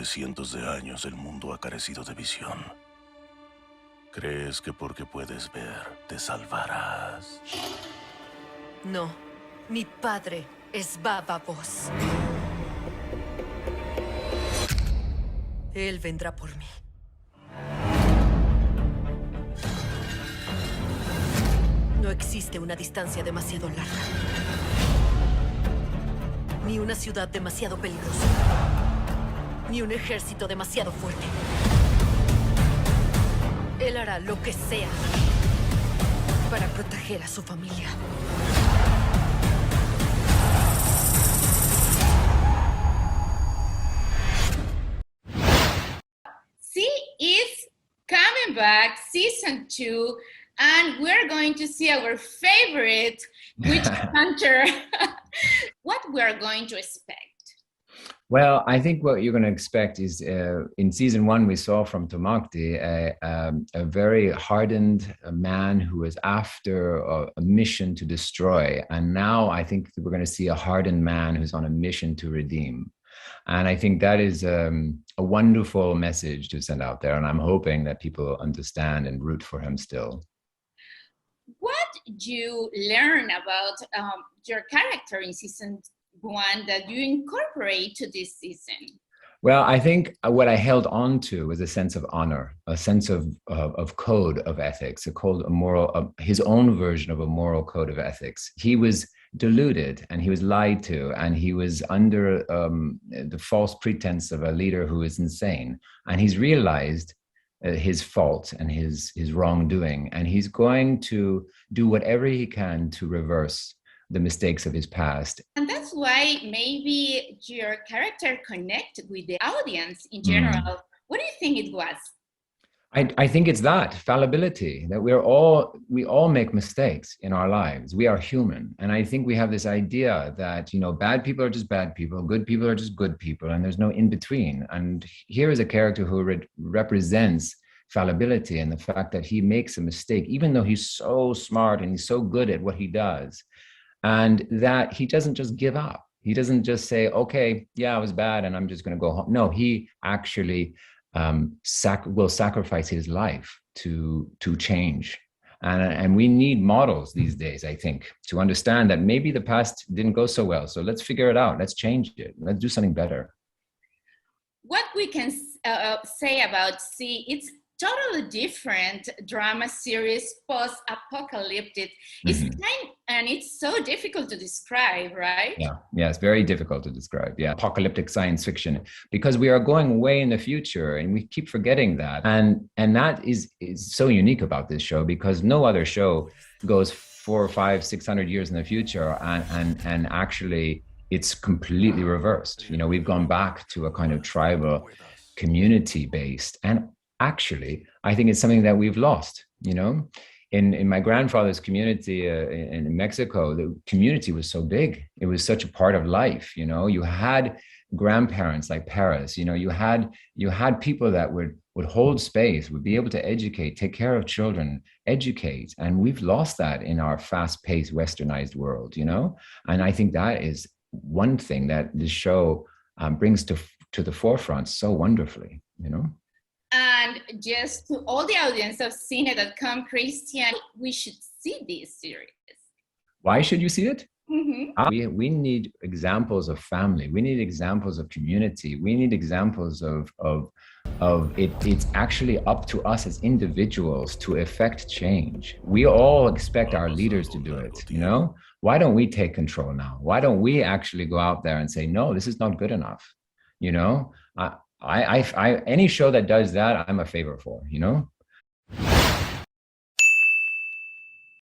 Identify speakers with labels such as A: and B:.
A: Durante cientos de años el mundo ha carecido de visión. ¿Crees que porque puedes ver, te salvarás?
B: No, mi padre es Baba Voz. Él vendrá por mí. No existe una distancia demasiado larga. Ni una ciudad demasiado peligrosa. Ni un ejército demasiado fuerte. Él hará lo que sea para proteger a su familia.
C: She is coming back, season 2, and we're going to see our favorite witch hunter. What we're going to expect?
D: Well, I think what you're going to expect is in season 1, we saw from Tamacti a very hardened man who was after a mission to destroy. And now I think we're going to see a hardened man who's on a mission to redeem. And I think that is a wonderful message to send out there. And I'm hoping that people understand and root for him still.
C: What did you learn about your character in season 1 that you incorporate to this season?
D: Well, I think what I held on to was a sense of honor, a sense of code of ethics, a moral, his own version of a moral code of ethics. He was deluded and he was lied to, and he was under the false pretense of a leader who is insane. And he's realized his fault and his wrongdoing, and he's going to do whatever he can to reverse the mistakes of his past.
C: And that's why maybe your character connected with the audience in general. What do you think it was?
D: I think it's that fallibility, that we all make mistakes in our lives. We are human. And I think we have this idea that, you know, bad people are just bad people, good people are just good people, and there's no in between. And here is a character who represents fallibility and the fact that he makes a mistake, even though he's so smart and he's so good at what he does. And that he doesn't just give up. He doesn't just say, okay, yeah, I was bad and I'm just going to go home. No, he actually will sacrifice his life to change. And we need models these days, I think, to understand that maybe the past didn't go so well. So let's figure it out. Let's change it. Let's do something better.
C: What we can say about it's totally different drama series, post-apocalyptic. And it's so difficult to describe, right?
D: Yeah, it's very difficult to describe. Yeah, apocalyptic science fiction, because we are going way in the future, and we keep forgetting that. And that is so unique about this show, because no other show goes 400, 500, 600 years in the future, and actually it's completely reversed. You know, we've gone back to a kind of tribal, community-based, and actually, I think it's something that we've lost. You know, in my grandfather's community in Mexico, the community was so big. It was such a part of life. You know, you had grandparents like Paris. You know, you had people that would hold space, would be able to educate, take care of children, educate, and we've lost that in our fast-paced, westernized world. You know, and I think that is one thing that this show brings to the forefront so wonderfully. You know.
C: And just to all the audience of Cine.com, Christian, we should see this series.
D: Why should you see it?
C: Mm-hmm.
D: We need examples of family. We need examples of community. We need examples of it. It's actually up to us as individuals to effect change. We all expect our leaders to do it, you know? Why don't we take control now? Why don't we actually go out there and say, no, this is not good enough, you know? Any show that does that, I'm a favor for, you know?